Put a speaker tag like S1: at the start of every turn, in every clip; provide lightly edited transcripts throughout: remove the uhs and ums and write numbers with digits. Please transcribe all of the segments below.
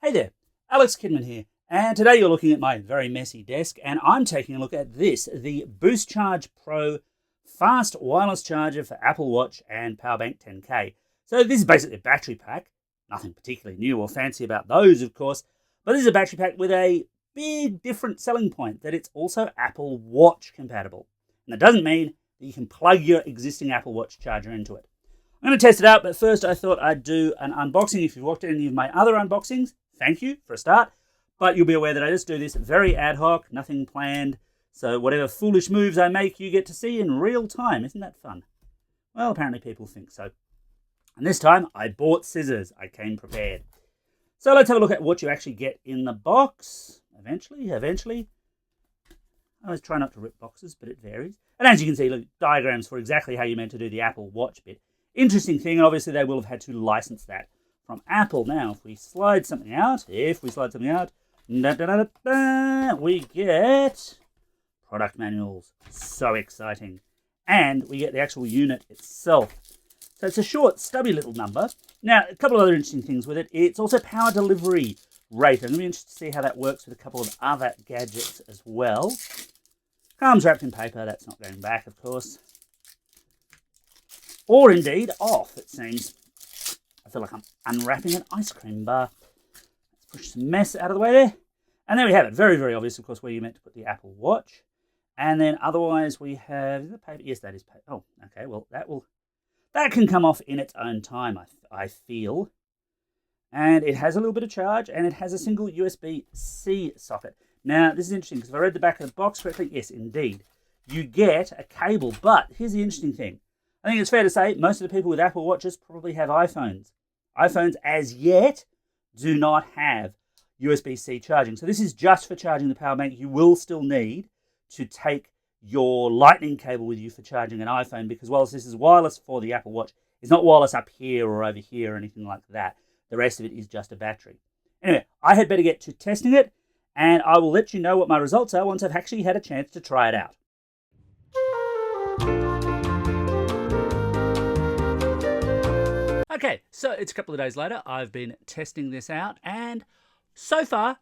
S1: Hey there, Alex Kidman here, and today you're looking at my very messy desk, and I'm taking a look at this, the BoostCharge Pro fast wireless charger for Apple Watch and Powerbank 10K. So this is basically a battery pack, nothing particularly new or fancy about those, of course, but this is a battery pack with a big different selling point, that it's also Apple Watch compatible. And that doesn't mean that you can plug your existing Apple Watch charger into it. I'm going to test it out, but first I thought I'd do an unboxing. If you've watched any of my other unboxings, thank you for a start, but you'll be aware that I just do this very ad hoc, nothing planned, so whatever foolish moves I make you get to see in real time. Isn't that fun? Well, apparently people think so. And this time I bought scissors. I came prepared. So let's have a look at what you actually get in the box. Eventually. I always try not to rip boxes, but it varies. And as you can see, look, diagrams for exactly how you're meant to do the Apple Watch bit. Interesting thing, and obviously they will have had to license that from Apple. Now, if we slide something out, we get product manuals. So exciting. And we get the actual unit itself. So it's a short, stubby little number. Now, a couple of other interesting things with it. It's also power delivery rate. I'm going to be interested to see how that works with a couple of other gadgets as well. Comes wrapped in paper. That's not going back, of course. Or indeed off, it seems. I feel like I'm unwrapping an ice cream bar. Let's push some mess out of the way there. And there we have it. Very, very obvious, of course, where you're meant to put the Apple Watch. And then otherwise we have, is it paper? Yes, that is paper. Oh, okay. Well, that can come off in its own time, I feel. And it has a little bit of charge, and it has a single USB-C socket. Now, this is interesting, because if I read the back of the box correctly, yes, indeed, you get a cable. But here's the interesting thing. I think it's fair to say most of the people with Apple Watches probably have iPhones. iPhones, as yet, do not have USB-C charging. So this is just for charging the power bank. You will still need to take your lightning cable with you for charging an iPhone, because whilst this is wireless for the Apple Watch, it's not wireless up here or over here or anything like that. The rest of it is just a battery. Anyway, I had better get to testing it, and I will let you know what my results are once I've actually had a chance to try it out. Okay, so it's a couple of days later. I've been testing this out, and so far,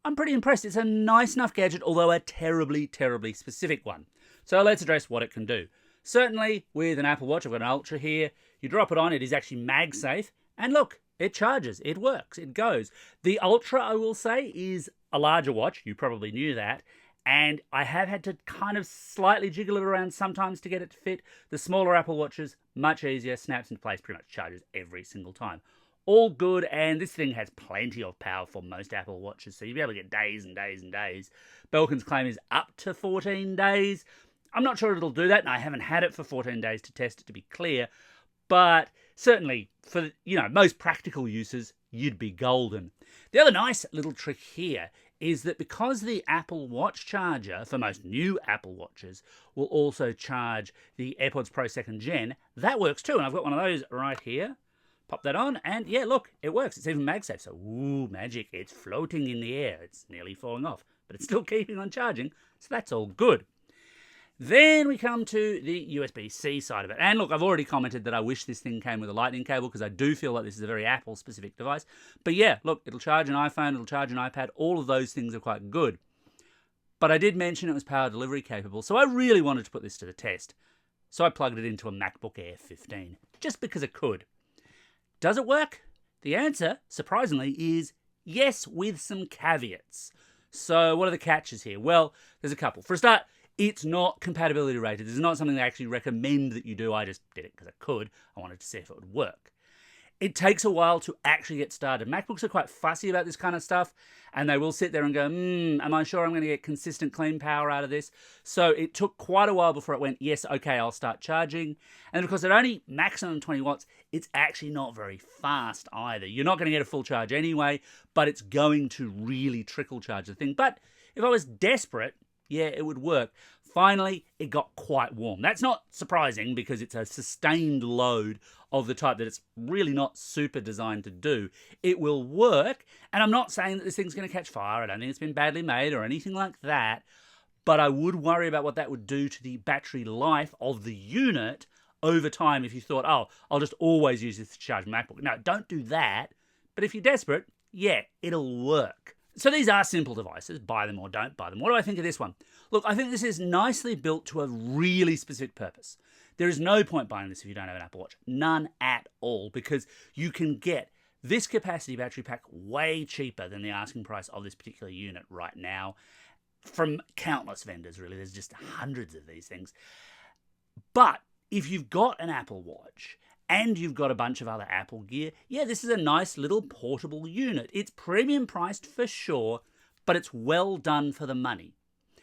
S1: I'm pretty impressed. It's a nice enough gadget, although a terribly, terribly specific one. So let's address what it can do. Certainly, with an Apple Watch, I've got an Ultra here. You drop it on, it is actually MagSafe, and look, it charges, it works, it goes. The Ultra, I will say, is a larger watch. You probably knew that. And I have had to kind of slightly jiggle it around sometimes to get it to fit. The smaller Apple Watches, much easier, snaps into place, pretty much charges every single time. All good, and this thing has plenty of power for most Apple Watches, so you'll be able to get days and days and days. Belkin's claim is up to 14 days. I'm not sure it'll do that, and I haven't had it for 14 days to test it, to be clear. But certainly, for most practical uses, you'd be golden. The other nice little trick here is that because the Apple Watch charger, for most new Apple Watches, will also charge the AirPods Pro 2nd Gen, that works too. And I've got one of those right here. Pop that on, and yeah, look, it works. It's even MagSafe, so ooh, magic. It's floating in the air. It's nearly falling off, but it's still keeping on charging, so that's all good. Then we come to the USB-C side of it. And look, I've already commented that I wish this thing came with a lightning cable, because I do feel like this is a very Apple-specific device. But yeah, look, it'll charge an iPhone, it'll charge an iPad. All of those things are quite good. But I did mention it was power delivery capable, so I really wanted to put this to the test. So I plugged it into a MacBook Air 15, just because it could. Does it work? The answer, surprisingly, is yes, with some caveats. So what are the catches here? Well, there's a couple. For a start, it's not compatibility rated. This is not something they actually recommend that you do. I just did it because I could. I wanted to see if it would work. It takes a while to actually get started. MacBooks are quite fussy about this kind of stuff, and they will sit there and go, am I sure I'm going to get consistent clean power out of this? So it took quite a while before it went, yes, okay, I'll start charging. And because it only maximum 20 watts, it's actually not very fast either. You're not going to get a full charge anyway, but it's going to really trickle charge the thing. But if I was desperate, yeah, it would work. Finally, it got quite warm. That's not surprising because it's a sustained load of the type that it's really not super designed to do. It will work, and I'm not saying that this thing's going to catch fire. I don't think it's been badly made or anything like that, but I would worry about what that would do to the battery life of the unit over time if you thought, oh, I'll just always use this to charge my MacBook. No, don't do that. But if you're desperate, yeah, it'll work. So these are simple devices. Buy them or don't buy them. What do I think of this one? Look, I think this is nicely built to a really specific purpose. There is no point buying this if you don't have an Apple Watch. None at all, because you can get this capacity battery pack way cheaper than the asking price of this particular unit right now from countless vendors, really. There's just hundreds of these things. But if you've got an Apple Watch and you've got a bunch of other Apple gear, yeah, this is a nice little portable unit. It's premium priced for sure, but it's well done for the money.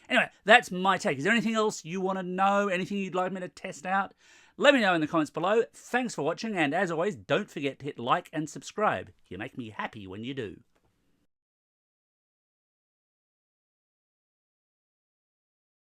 S1: Anyway, that's my take. Is there anything else you want to know? Anything you'd like me to test out? Let me know in the comments below. Thanks for watching, and as always, don't forget to hit like and subscribe. You make me happy when you do.